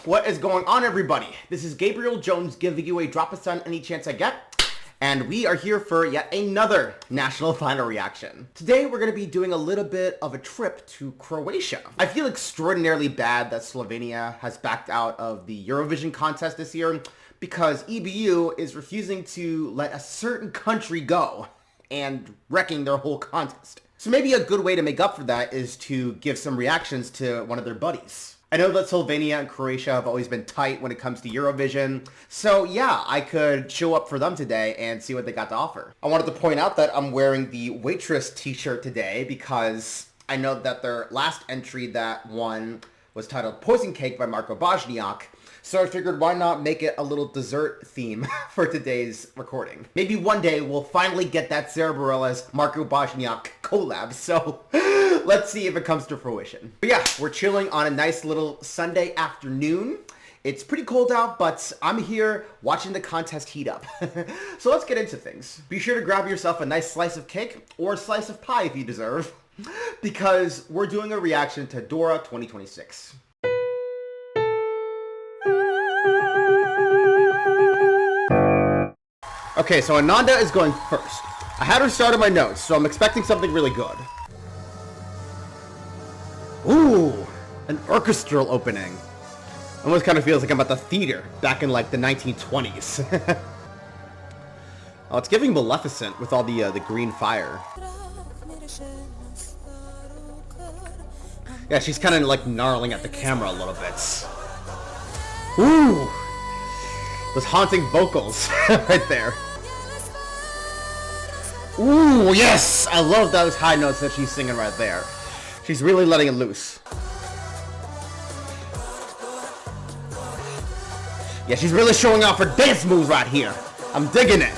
What is going on, everybody? This is Gabriel Jones giving you a drop of sun any chance I get, and we are here for yet another national final reaction. Today we're going to be doing a little bit of a trip to Croatia. I feel extraordinarily bad that Slovenia has backed out of the Eurovision contest this year because EBU is refusing to let a certain country go and wrecking their whole contest. So maybe a good way to make up for that is to give some reactions to one of their buddies. I know that Slovenia and Croatia have always been tight when it comes to Eurovision, so yeah, I could show up for them today and see what they got to offer. I wanted to point out that I'm wearing the Waitress t-shirt today because I know that their last entry that won was titled Poison Cake by Marko, so I figured why not make it a little dessert theme for today's recording. Maybe one day we'll finally get that Cerebrellas Marko collab, so let's see if it comes to fruition. But yeah, we're chilling on a nice little Sunday afternoon. It's pretty cold out, but I'm here watching the contest heat up. So let's get into things. Be sure to grab yourself a nice slice of cake or a slice of pie if you deserve, because we're doing a reaction to Dora 2026. Okay, so Ananda is going first. I had her start on my notes, so I'm expecting something really good. Ooh, an orchestral opening. Almost kind of feels like I'm at the theater back in like the 1920s. Oh, it's giving Maleficent with all the green fire. Yeah, she's kind of like gnarling at the camera a little bit. Ooh, those haunting vocals right there. Ooh, yes! I love those high notes that she's singing right there. She's really letting it loose. Yeah, she's really showing off her dance moves right here. I'm digging it.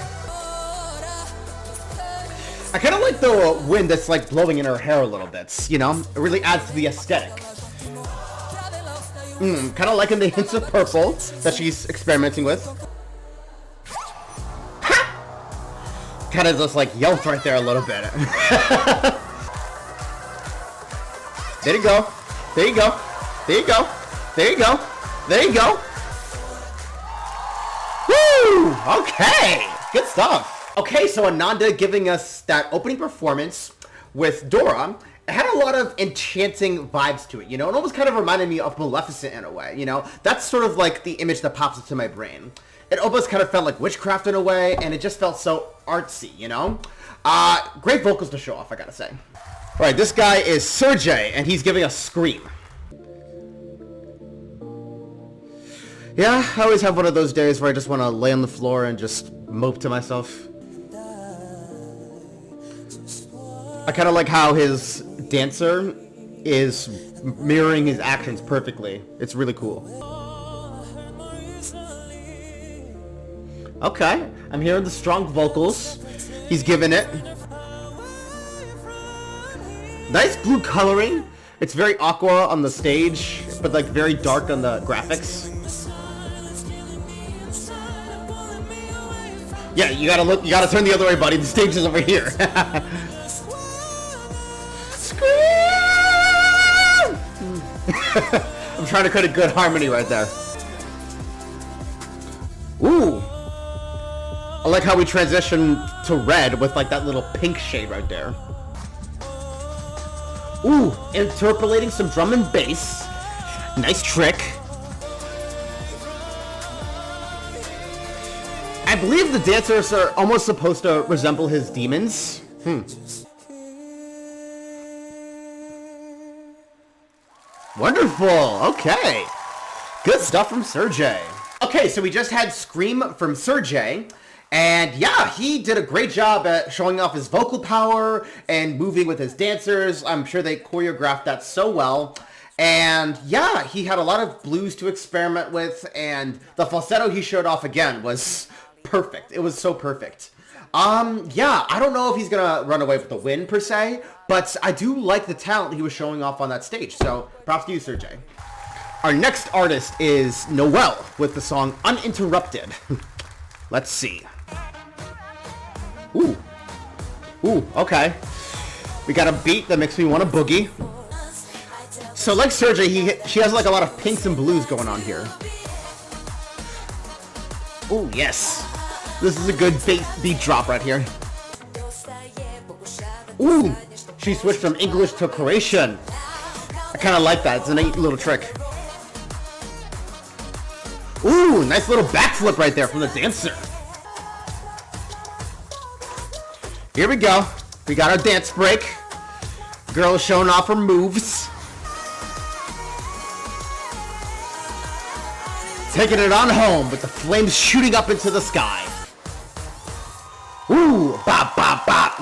I kind of like the wind that's like blowing in her hair a little bit, you know? It really adds to the aesthetic. Kind of liking the hints of purple that she's experimenting with. Kind of just like yelped right there a little bit. There you go. There you go. There you go. There you go. There you go. Woo! Okay. Good stuff. Okay, so Ananda giving us that opening performance with Dora. It had a lot of enchanting vibes to it, you know? It almost kind of reminded me of Maleficent in a way, you know? That's sort of like the image that pops into my brain. It almost kind of felt like witchcraft in a way, and it just felt so artsy, you know? Great vocals to show off, I gotta say. All right, this guy is Sergej, and he's giving us Scream. Yeah, I always have one of those days where I just want to lay on the floor and just mope to myself. I kind of like how his dancer is mirroring his actions perfectly. It's really cool. Okay, I'm hearing the strong vocals. He's giving it. Nice blue coloring. It's very aqua on the stage, but like very dark on the graphics. Yeah, you gotta look. You gotta turn the other way, buddy. The stage is over here. I'm trying to cut a good harmony right there. Ooh. I like how we transition to red with like that little pink shade right there. Ooh, interpolating some drum and bass. Nice trick. I believe the dancers are almost supposed to resemble his demons. Wonderful. Okay. Good stuff from Sergej. Okay, so we just had Scream from Sergej. And yeah, he did a great job at showing off his vocal power and moving with his dancers. I'm sure they choreographed that so well. And yeah, he had a lot of blues to experiment with, and the falsetto he showed off again was perfect. It was so perfect. Yeah, I don't know if he's gonna run away with the win per se, but I do like the talent he was showing off on that stage. So props to you, Sergej. Our next artist is Noelle with the song Uninterrupted. Let's see. Ooh. Ooh, okay. We got a beat that makes me want to boogie. so like Sergej, she has like a lot of pinks and blues going on here. Oh, yes. This is a good beat drop right here. Ooh, she switched from English to Croatian. I kind of like that. It's a neat little trick. Ooh, nice little backflip right there from the dancer. Here we go. We got our dance break. Girl is showing off her moves. Taking it on home with the flames shooting up into the sky. Ooh, bop, bop, bop.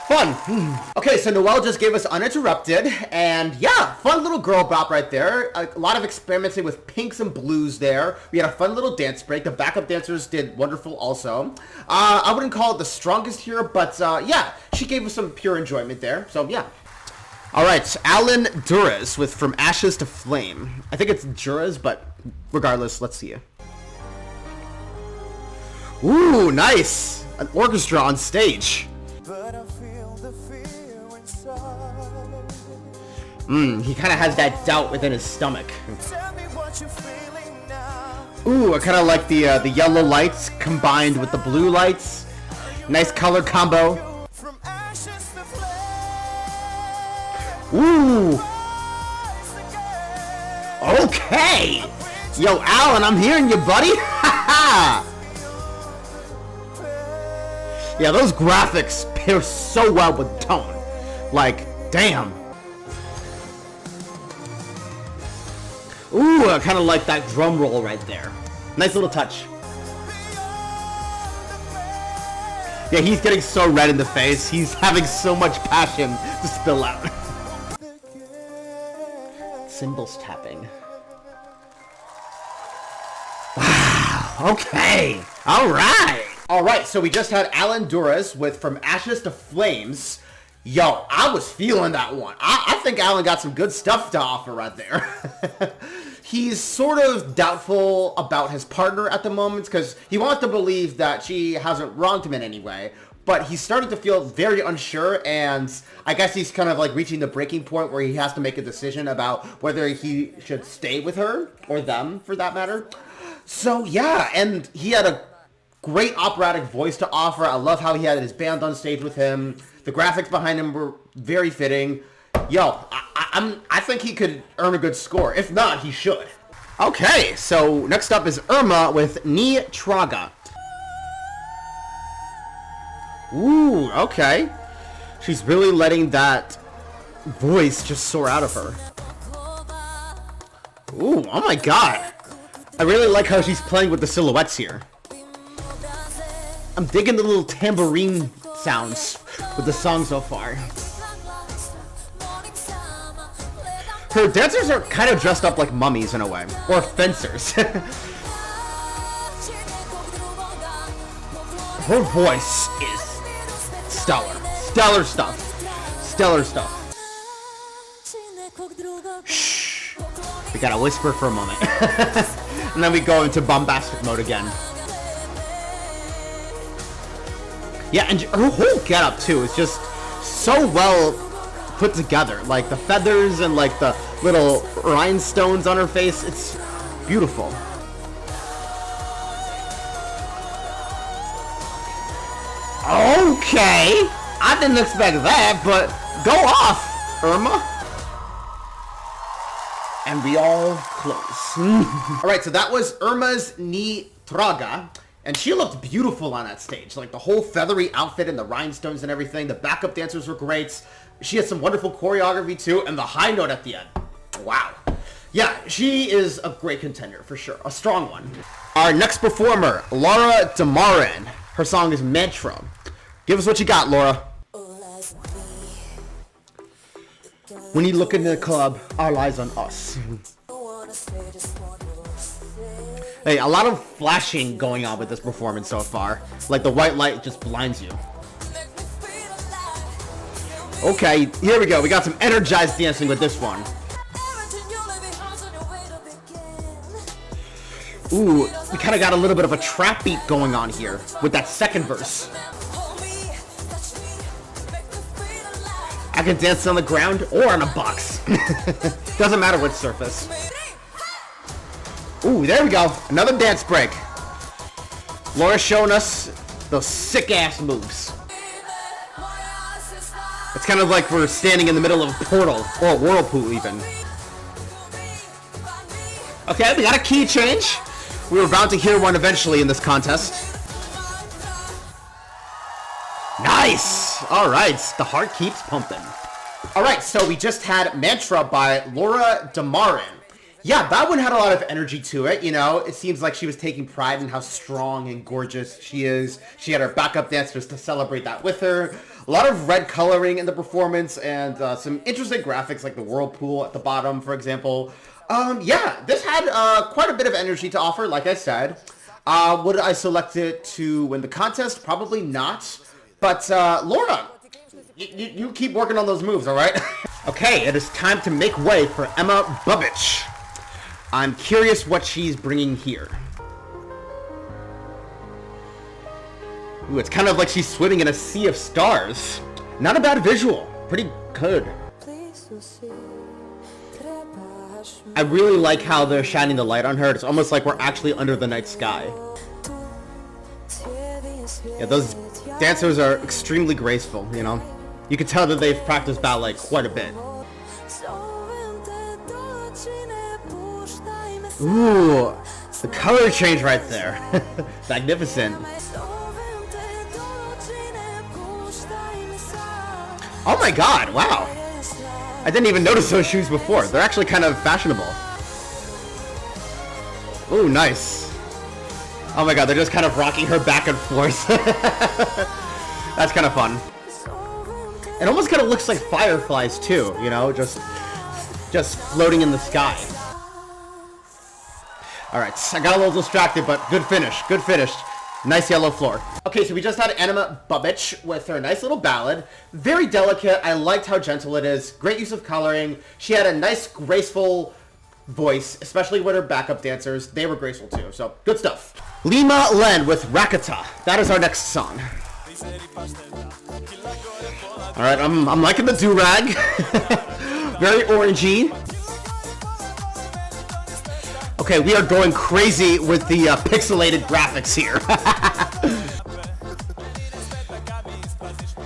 Fun. Okay, so Noelle just gave us Uninterrupted, and yeah, fun little girl bop right there. A lot of experimenting with pinks and blues there. We had a fun little dance break. The backup dancers did wonderful also. I wouldn't call it the strongest here, but yeah, she gave us some pure enjoyment there, so yeah. Alright, Ðuras with From Ashes to Flame. I think it's Ðuras, but regardless, let's see it. Ooh, nice! An orchestra on stage. He kind of has that doubt within his stomach. Ooh, I kind of like the yellow lights combined with the blue lights. Nice color combo. Ooh. Okay. Yo, Alen, I'm hearing you, buddy. Yeah, those graphics pair so well with tone. Like, damn. Ooh, I kind of like that drum roll right there. Nice little touch. Yeah, he's getting so red in the face. He's having so much passion to spill out. Cymbals tapping. Wow, okay. Alright, so we just had Ðuras with From Ashes to Flames. Yo, I was feeling that one. I think Alen got some good stuff to offer right there. He's sort of doubtful about his partner at the moment because he wants to believe that she hasn't wronged him in any way. But he's starting to feel very unsure, and I guess he's kind of like reaching the breaking point where he has to make a decision about whether he should stay with her, or them for that matter. So yeah, and he had a great operatic voice to offer. I love how he had his band on stage with him. The graphics behind him were very fitting. Yo, I think he could earn a good score. If not, he should. Okay, so next up is Irma with Ni Triga. Ooh, okay. She's really letting that voice just soar out of her. Ooh, oh my god. I really like how she's playing with the silhouettes here. I'm digging the little tambourine sounds with the song so far. Her dancers are kind of dressed up like mummies in a way, or fencers. Her voice is stellar. Stellar stuff. Shh. We gotta whisper for a moment. And then we go into bombastic mode again. Yeah, and her whole getup too is just so well put together. Like the feathers and like the little rhinestones on her face. It's beautiful. Okay, I didn't expect that, but go off, Irma. And we all close. Alright, so that was Irma's Ni Triga. And she looked beautiful on that stage. Like the whole feathery outfit and the rhinestones and everything. The backup dancers were great. She had some wonderful choreography too. And the high note at the end. Wow. Yeah, she is a great contender for sure. A strong one. Our next performer, Lara Demarin. Her song is Mantra. Give us what you got, Laura. When you look in the club, all eyes on us. Hey, a lot of flashing going on with this performance so far. Like the white light just blinds you. Okay, here we go. We got some energized dancing with this one. Ooh, we kind of got a little bit of a trap beat going on here with that second verse. I can dance on the ground or on a box. Doesn't matter which surface. Ooh, there we go. Another dance break. Laura's showing us those sick-ass moves. It's kind of like we're standing in the middle of a portal, or a whirlpool even. Okay, we got a key change. We were bound to hear one eventually in this contest. Nice! Alright, the heart keeps pumping. Alright, so we just had Mantra by Demarin. Yeah, that one had a lot of energy to it, you know. It seems like she was taking pride in how strong and gorgeous she is. She had her backup dancers to celebrate that with her. A lot of red coloring in the performance and some interesting graphics like the whirlpool at the bottom, for example. Yeah, this had quite a bit of energy to offer, like I said. Would I select it to win the contest? Probably not. But, Laura, you keep working on those moves, alright? Okay, it is time to make way for Ema Bubić. I'm curious what she's bringing here. Ooh, it's kind of like she's swimming in a sea of stars. Not a bad visual. Pretty good. I really like how they're shining the light on her. It's almost like we're actually under the night sky. Yeah, those dancers are extremely graceful, you know? You can tell that they've practiced ballet quite a bit. Ooh, the color change right there. Magnificent. Oh my god, wow. I didn't even notice those shoes before. They're actually kind of fashionable. Ooh, nice. Oh my god, they're just kind of rocking her back and forth. That's kind of fun. It almost kind of looks like fireflies too, you know, just floating in the sky. Alright, I got a little distracted, but good finish, good finish. Nice yellow floor. Okay, so we just had Ema Bubić with her nice little ballad. Very delicate. I liked how gentle it is. Great use of coloring. She had a nice, graceful voice, especially with her backup dancers. They were graceful too, so good stuff. Lima Len with Raketa. That is our next song. Alright, I'm liking the do-rag. Very orangey. Okay, we are going crazy with the pixelated graphics here.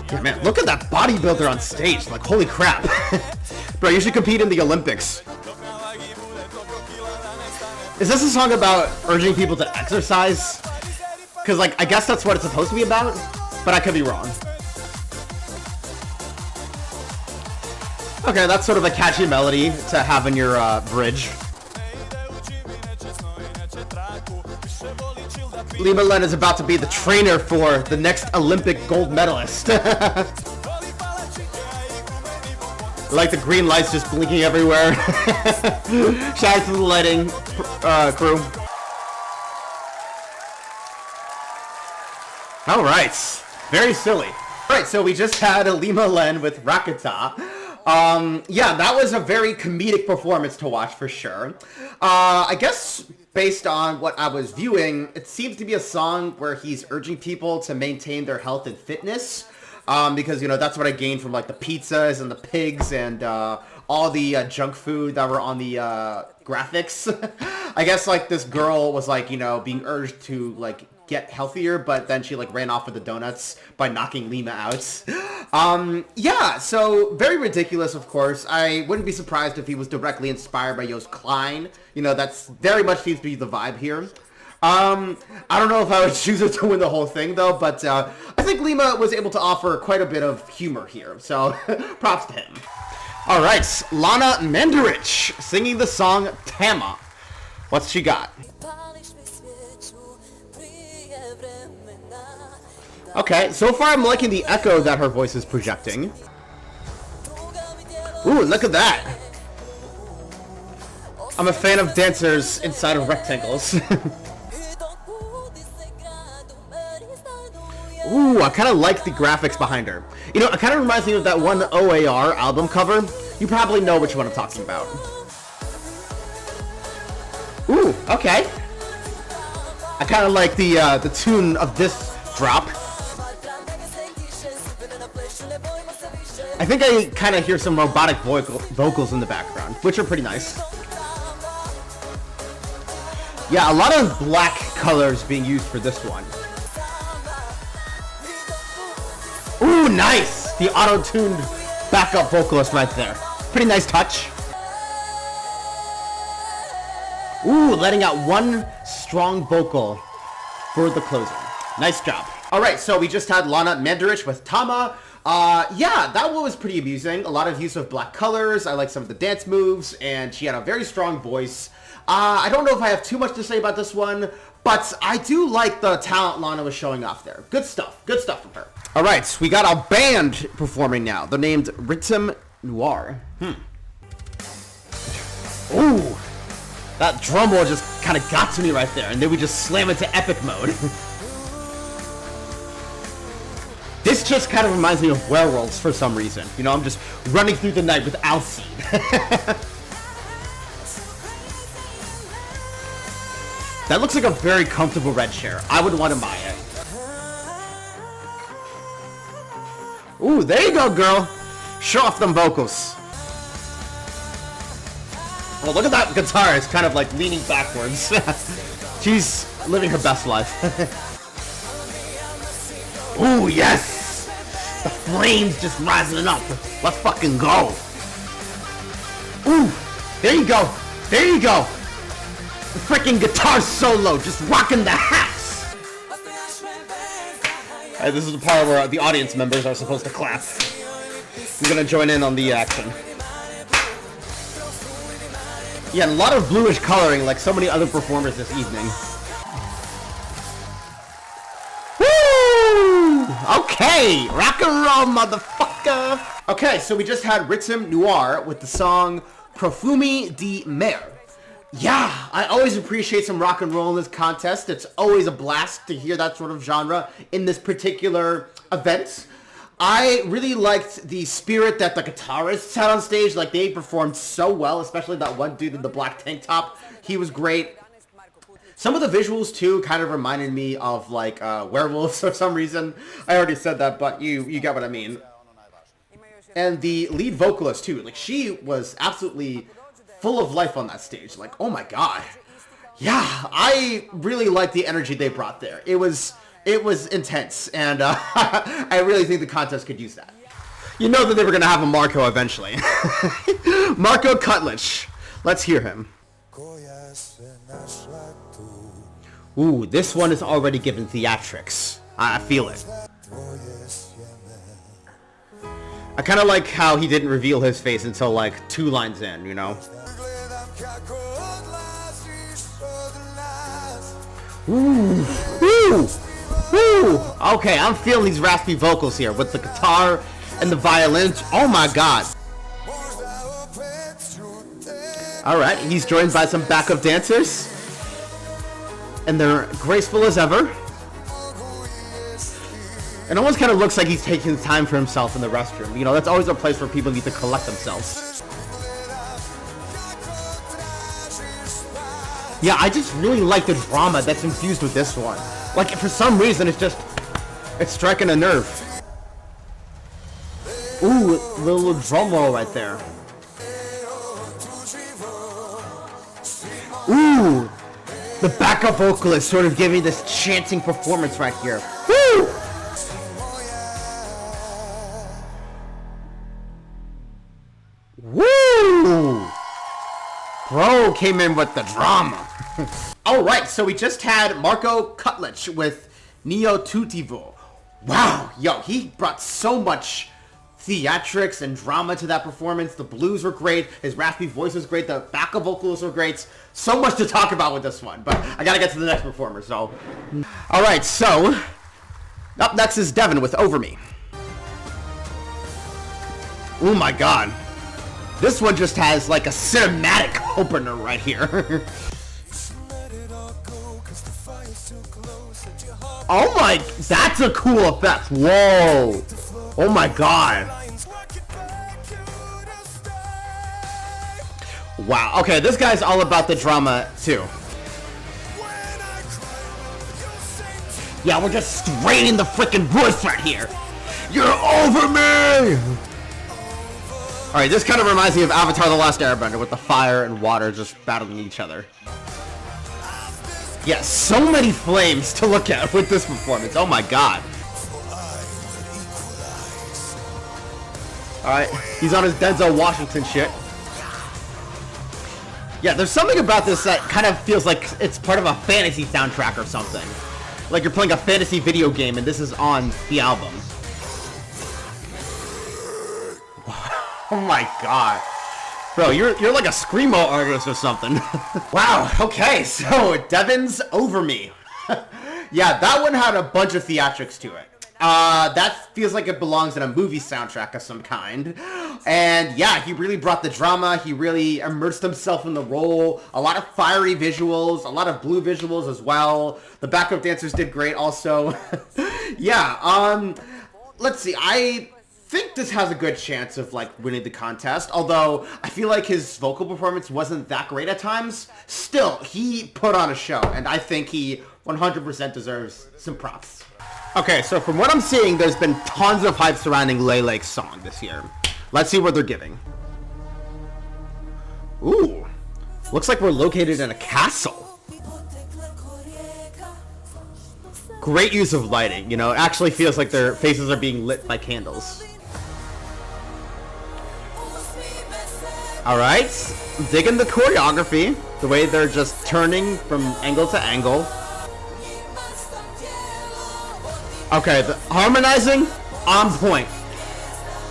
Yeah, man, look at that bodybuilder on stage. Like, holy crap. Bro, you should compete in the Olympics. Is this a song about urging people to exercise? Because, like, I guess that's what it's supposed to be about, but I could be wrong. Okay, that's sort of a catchy melody to have in your bridge. Lima Len is about to be the trainer for the next Olympic gold medalist. Like the green lights just blinking everywhere. Shout out to the lighting crew. Alright, very silly. Alright, so we just had a Lima Len with Raketa. Yeah, that was a very comedic performance to watch for sure. I guess based on what I was viewing, it seems to be a song where he's urging people to maintain their health and fitness. Because, you know, that's what I gained from, like, the pizzas and the pigs and all the junk food that were on the graphics. I guess, like, this girl was, like, you know, being urged to, like, get healthier, but then she, like, ran off with the donuts by knocking Lima out. Yeah, so very ridiculous, of course. I wouldn't be surprised if he was directly inspired by Joost Klein. You know, that's very much seems to be the vibe here. I don't know if I would choose it to win the whole thing, though, but I think Lima was able to offer quite a bit of humor here, so props to him. Alright, Lana Mandarić singing the song Tama. What's she got? Okay, so far I'm liking the echo that her voice is projecting. Ooh, look at that! I'm a fan of dancers inside of rectangles. Ooh, I kind of like the graphics behind her. You know, it kind of reminds me of that one OAR album cover. You probably know which one I'm talking about. Ooh, okay. I kind of like the tune of this drop. I think I kind of hear some robotic vocals in the background, which are pretty nice. Yeah, a lot of black colors being used for this one. Ooh, nice! The auto-tuned backup vocalist right there. Pretty nice touch. Ooh, letting out one strong vocal for the closing. Nice job. Alright, so we just had Lana Mandarić with Tama. Yeah, that one was pretty amusing. A lot of use of black colors. I like some of the dance moves, and she had a very strong voice. I don't know if I have too much to say about this one, but I do like the talent Lana was showing off there. Good stuff from her. Alright, we got a band performing now. They're named Ritam Noir. Ooh, that drum roll just kind of got to me right there, and then we just slam into epic mode. This just kind of reminds me of werewolves for some reason. You know, I'm just running through the night with Alcide. That looks like a very comfortable red chair. I would want to buy it. Ooh, there you go, girl. Show off them vocals. Oh, look at that guitar. It's kind of like leaning backwards. She's living her best life. Ooh, yes! The flames just rising up. Let's fucking go. Ooh, there you go. There you go. The freaking guitar solo just rocking the house. Alright, this is the part where the audience members are supposed to clap. I'm gonna join in on the action. Yeah, a lot of bluish coloring like so many other performers this evening. Woo! Okay, rock and roll, motherfucker! Okay, so we just had Ritam Noir with the song Profumi di Mare. Yeah, I always appreciate some rock and roll in this contest. It's always a blast to hear that sort of genre in this particular event. I really liked the spirit that the guitarists had on stage. Like, they performed so well, especially that one dude in the black tank top. He was great. Some of the visuals, too, kind of reminded me of, like, werewolves for some reason. I already said that, but you get what I mean. And the lead vocalist, too. Like, she was absolutely full of life on that stage. Like, oh my god. Yeah, I really liked the energy they brought there. It was intense, and I really think the contest could use that. You know that they were going to have a Marko eventually. Marko Kutlić. Let's hear him. Ooh, this one is already given theatrics. I feel it. I kind of like how he didn't reveal his face until like 2 lines in, you know? Ooh, ooh, ooh. Okay, I'm feeling these raspy vocals here with the guitar and the violins. Oh my god. Alright, he's joined by some backup dancers. And they're graceful as ever. It almost kind of looks like he's taking time for himself in the restroom. You know, that's always a place where people need to collect themselves. Yeah, I just really like the drama that's infused with this one. Like, for some reason, it's striking a nerve. Ooh, little drum roll right there. Ooh, the backup vocalist sort of giving this chanting performance right here. Woo! Woo! Bro came in with the drama. Alright, so we just had Marko Kutlić with Neotuđivo. Wow, yo, he brought so much theatrics and drama to that performance. The blues were great, his raspy voice was great, the backup vocals were great. So much to talk about with this one, but I gotta get to the next performer, so. Alright, so, up next is Devin with Over Me. Oh my god. This one just has like a cinematic opener right here. Oh my, that's a cool effect. Whoa. Oh my god. Wow. Okay, this guy's all about the drama too. Yeah, we're just straining the freaking voice right here. You're over me. Alright, this kind of reminds me of Avatar: The Last Airbender with the fire and water just battling each other. Yeah, so many flames to look at with this performance. Oh my god. Alright, he's on his Denzel Washington shit. Yeah, there's something about this that kind of feels like it's part of a fantasy soundtrack or something. Like you're playing a fantasy video game and this is on the album. Oh my god. Bro, you're like a screamo artist or something. Wow, okay, so Devin's Over Me. Yeah, that one had a bunch of theatrics to it. That feels like it belongs in a movie soundtrack of some kind. And yeah, he really brought the drama. He really immersed himself in the role. A lot of fiery visuals, a lot of blue visuals as well. The backup dancers did great also. Yeah, let's see. I think this has a good chance of like winning the contest, although I feel like his vocal performance wasn't that great at times. Still, he put on a show, and I think he 100% deserves some props. Okay, so from what I'm seeing, there's been tons of hype surrounding Lelek's song this year. Let's see what they're giving. Ooh, looks like we're located in a castle. Great use of lighting, you know, it actually feels like their faces are being lit by candles. Alright, digging the choreography, the way they're just turning from angle to angle. Okay, the harmonizing, on point.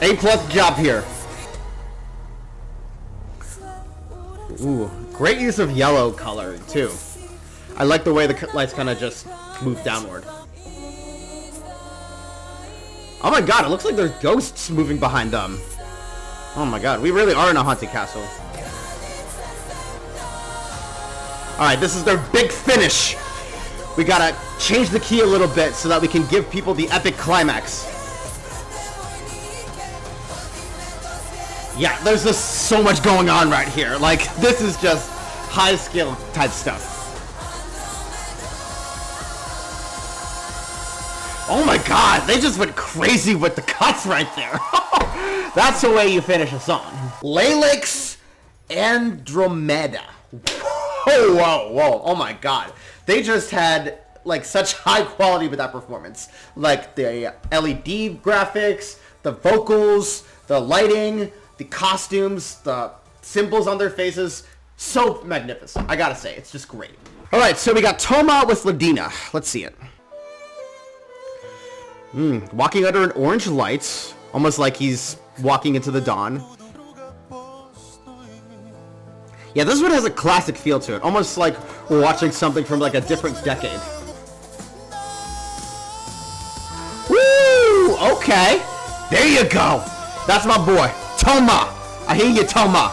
A+ job here. Ooh, great use of yellow coloring too. I like the way the lights kind of just move downward. Oh my god, it looks like there's ghosts moving behind them. Oh my god, we really are in a haunted castle. Alright, this is their big finish. We gotta change the key a little bit so that we can give people the epic climax. Yeah, there's just so much going on right here. Like, this is just high skill type stuff. Oh my god, they just went crazy with the cuts right there. That's the way you finish a song. Lelek's Andromeda. Whoa, whoa, whoa. Oh my god. They just had like such high quality with that performance. Like the LED graphics, the vocals, the lighting, the costumes, the symbols on their faces. So magnificent. I gotta say, it's just great. Alright, so we got ToMa with Ledina. Let's see it. Walking under an orange light, almost like he's walking into the dawn. Yeah, this one has a classic feel to it, almost like we're watching something from like a different decade. Woo! Okay, there you go. That's my boy, ToMa. I hear you, ToMa.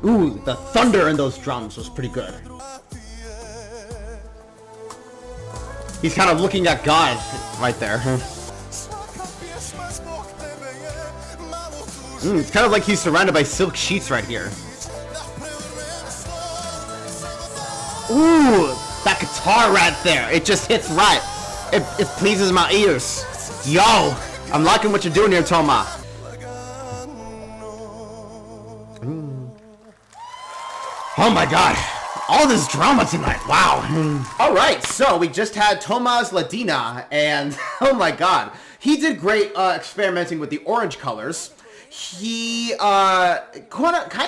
Ooh, the thunder in those drums was pretty good. He's kind of looking at God right there. It's kind of like he's surrounded by silk sheets right here. Ooh, that guitar right there. It just hits right. It pleases my ears. Yo, I'm liking what you're doing here, ToMa. Oh my god. All this drama tonight. Wow. Alright, so we just had ToMa's Ledina, and oh my god. He did great experimenting with the orange colors. He kind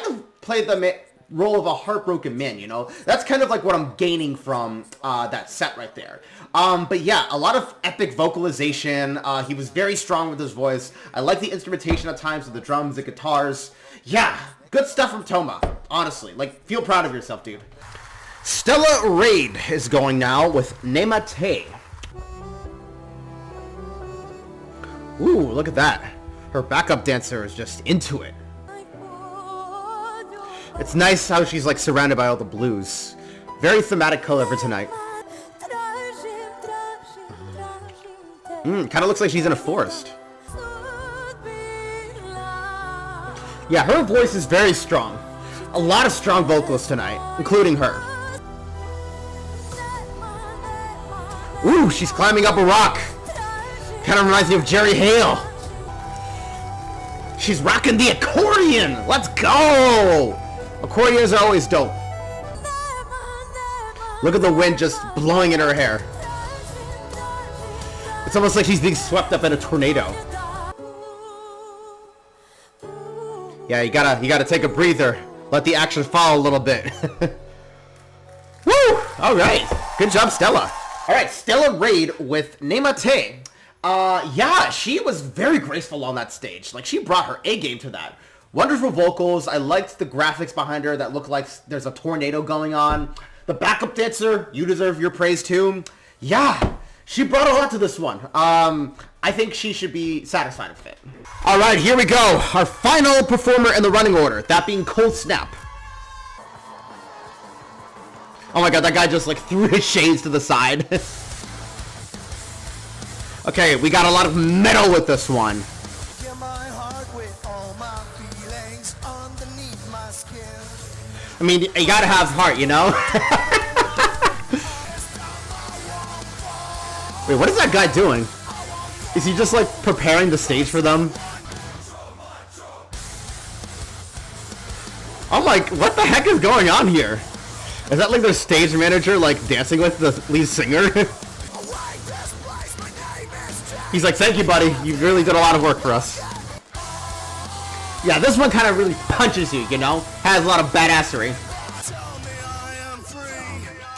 of played the role of a heartbroken man, you know? That's kind of like what I'm gaining from that set right there. But yeah, a lot of epic vocalization. He was very strong with his voice. I like the instrumentation at times with the drums, the guitars. Yeah, good stuff from ToMa, honestly. Like, feel proud of yourself, dude. Stela Raid is going now with Nemate. Ooh, look at that. Her backup dancer is just into it. It's nice how she's like surrounded by all the blues. Very thematic color for tonight. Kind of looks like she's in a forest. Yeah, her voice is very strong. A lot of strong vocals tonight, including her. Ooh, she's climbing up a rock. Kind of reminds me of Jerry Hale. She's rocking the accordion! Let's go! Accordions are always dope. Look at the wind just blowing in her hair. It's almost like she's being swept up in a tornado. Yeah, you gotta take a breather. Let the action fall a little bit. Woo! Alright. Good job, Stela. Alright, Stela raid with Nemate. Yeah, she was very graceful on that stage. Like, she brought her A game to that. Wonderful vocals. I liked the graphics behind her that looked like there's a tornado going on. The backup dancer, you deserve your praise too. Yeah, she brought a lot to this one. I think she should be satisfied with it. All right, here we go. Our final performer in the running order, that being Cold Snap. Oh my god, that guy just like threw his shades to the side. Okay, we got a lot of metal with this one. I mean, you gotta have heart, you know? Wait, what is that guy doing? Is he just like preparing the stage for them? I'm like, what the heck is going on here? Is that like their stage manager like dancing with the lead singer? He's like, thank you, buddy. You really did a lot of work for us. Yeah, this one kind of really punches you, you know? Has a lot of badassery.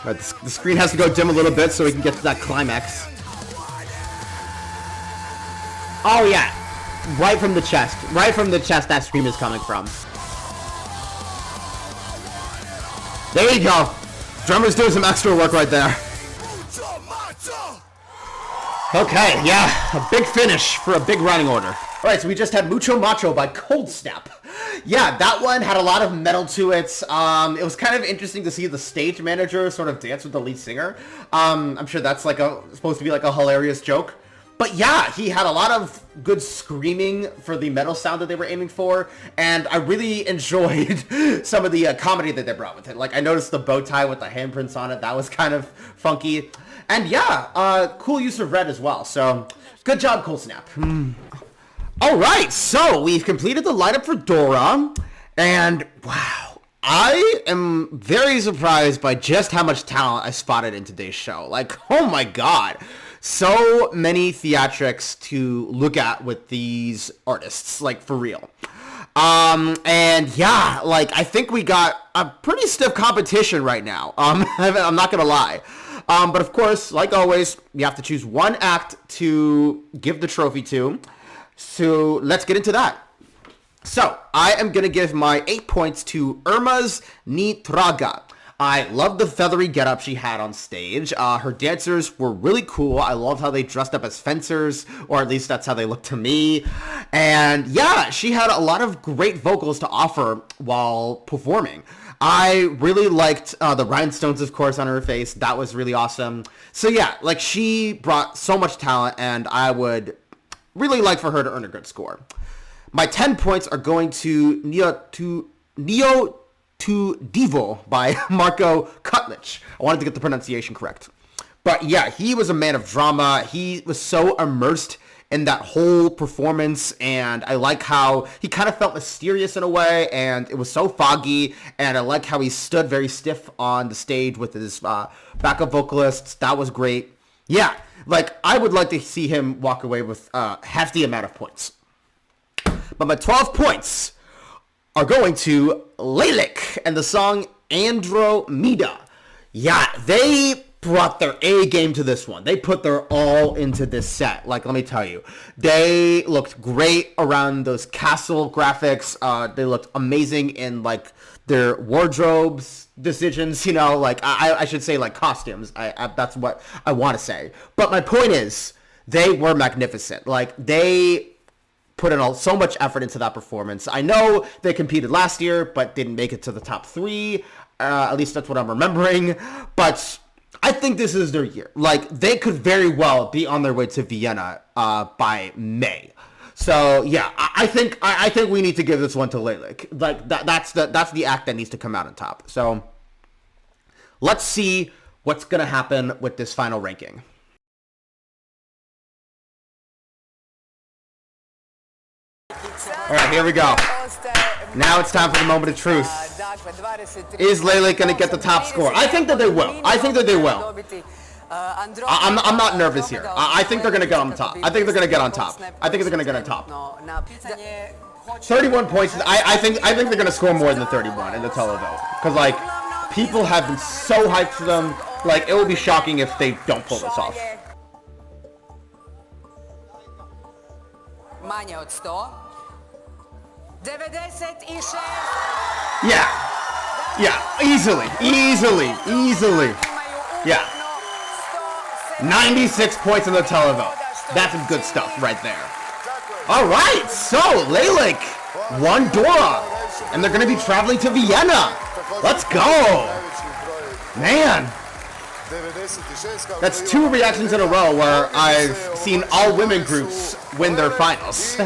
Right, the screen has to go dim a little bit so we can get to that climax. Oh yeah, right from the chest. Right from the chest that scream is coming from. There you go. Drummer's doing some extra work right there. Okay, yeah, a big finish for a big running order. Alright, so we just had Mucho Macho by Cold Snap. Yeah, that one had a lot of metal to it. It was kind of interesting to see the stage manager sort of dance with the lead singer. I'm sure that's like supposed to be like a hilarious joke. But yeah, he had a lot of good screaming for the metal sound that they were aiming for, and I really enjoyed some of the comedy that they brought with it. Like, I noticed the bow tie with the handprints on it. That was kind of funky. And yeah, cool use of red as well. So, good job, Cold Snap. Alright, so we've completed the lineup for Dora, and wow, I am very surprised by just how much talent I spotted in today's show. Like, oh my god. So many theatrics to look at with these artists, like, for real. And yeah, like, I think we got a pretty stiff competition right now. I'm not gonna lie. But of course, like always, you have to choose one act to give the trophy to. So let's get into that. So I am gonna give my 8 points to Irma's Ni Triga. I love the feathery getup she had on stage. Her dancers were really cool. I love how they dressed up as fencers, or at least that's how they looked to me. And yeah, she had a lot of great vocals to offer while performing. I really liked the rhinestones, of course, on her face. That was really awesome. So yeah, like, she brought so much talent, and I would really like for her to earn a good score. My 10 points are going to Neotuđivo by Marko Kutlić. I wanted to get the pronunciation correct. But yeah, he was a man of drama. He was so immersed in that whole performance, and I like how he kind of felt mysterious in a way, and it was so foggy, and I like how he stood very stiff on the stage with his backup vocalists. That was great. Yeah, like, I would like to see him walk away with a hefty amount of points. But my 12 points are going to Lelek and the song Andromeda. Yeah, they brought their A game to this one. They put their all into this set. Like, let me tell you, they looked great around those castle graphics. They looked amazing in, like, their wardrobes decisions, you know, like, I should say, like, costumes. That's what I want to say. But my point is, they were magnificent. Like, they put in so much effort into that performance. I know they competed last year, but didn't make it to the top 3. At least that's what I'm remembering. But I think this is their year. Like, they could very well be on their way to Vienna by May. So yeah, I think we need to give this one to Lelek. Like, that's the act that needs to come out on top. So let's see what's gonna happen with this final ranking. Alright, here we go. Now it's time for the moment of truth. Is Lelek going to get the top score? I think that they will. I think that they will. I'm not nervous here. I think they're going to get on top. I think they're going to get on top. I think they're going to get on top. 31 points. I think they're going to score more than 31 in the televote. Because, like, people have been so hyped for them. Like, it will be shocking if they don't pull this off. Manje od 100. 96. Yeah, easily. Yeah. 96 points in the televote. That's some good stuff right there. All right, so Lelek won Dora, and they're going to be traveling to Vienna. Let's go. Man. That's 2 reactions in a row where I've seen all women groups win their finals.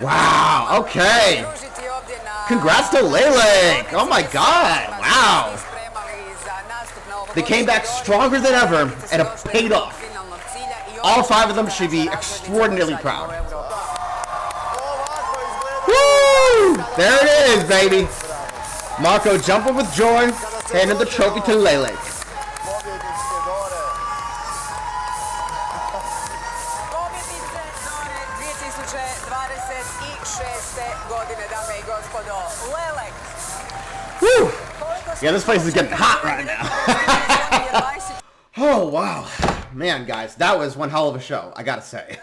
Wow, okay. Congrats to Lelek. Oh my god, wow. They came back stronger than ever, and it paid off. All 5 of them should be extraordinarily proud. Woo! There it is, baby. Marko jumping with joy, handing the trophy to Lelek. Woo! Yeah, this place is getting hot right now. Oh, wow. Man, guys, that was one hell of a show, I gotta say.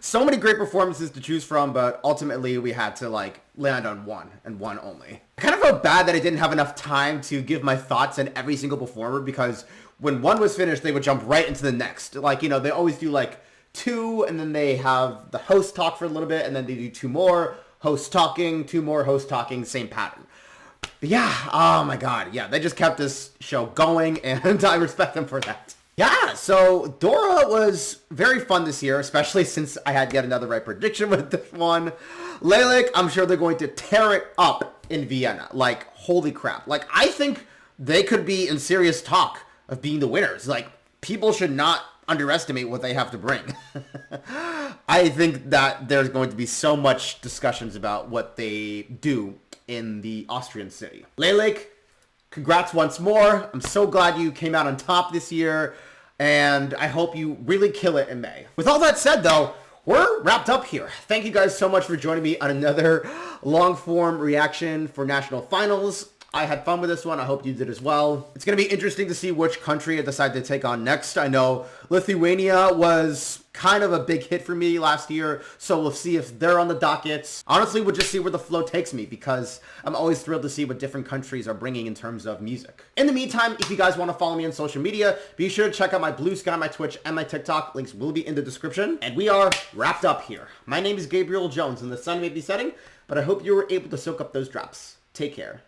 So many great performances to choose from, but ultimately we had to, like, land on one, and one only. I kind of felt bad that I didn't have enough time to give my thoughts on every single performer, because when one was finished, they would jump right into the next. Like, you know, they always do, like, 2, and then they have the host talk for a little bit, and then they do 2 more, host talking, 2 more, host talking, same pattern. But yeah, oh my god, yeah, they just kept this show going, and I respect them for that. Yeah, so Dora was very fun this year, especially since I had yet another right prediction with this one. Lelek, I'm sure they're going to tear it up in Vienna. Like, holy crap. Like, I think they could be in serious talk of being the winners. Like, people should not underestimate what they have to bring. I think that there's going to be so much discussions about what they do in the Austrian city. Lelek, congrats once more. I'm so glad you came out on top this year, and I hope you really kill it in May. With all that said, though, we're wrapped up here. Thank you guys so much for joining me on another long-form reaction for National Finals. I had fun with this one. I hope you did as well. It's going to be interesting to see which country I decide to take on next. I know Lithuania was kind of a big hit for me last year, so we'll see if they're on the dockets. Honestly, we'll just see where the flow takes me, because I'm always thrilled to see what different countries are bringing in terms of music. In the meantime, if you guys want to follow me on social media, be sure to check out my Blue Sky, my Twitch, and my TikTok. Links will be in the description. And we are wrapped up here. My name is Gabriel Jones, and the sun may be setting, but I hope you were able to soak up those drops. Take care.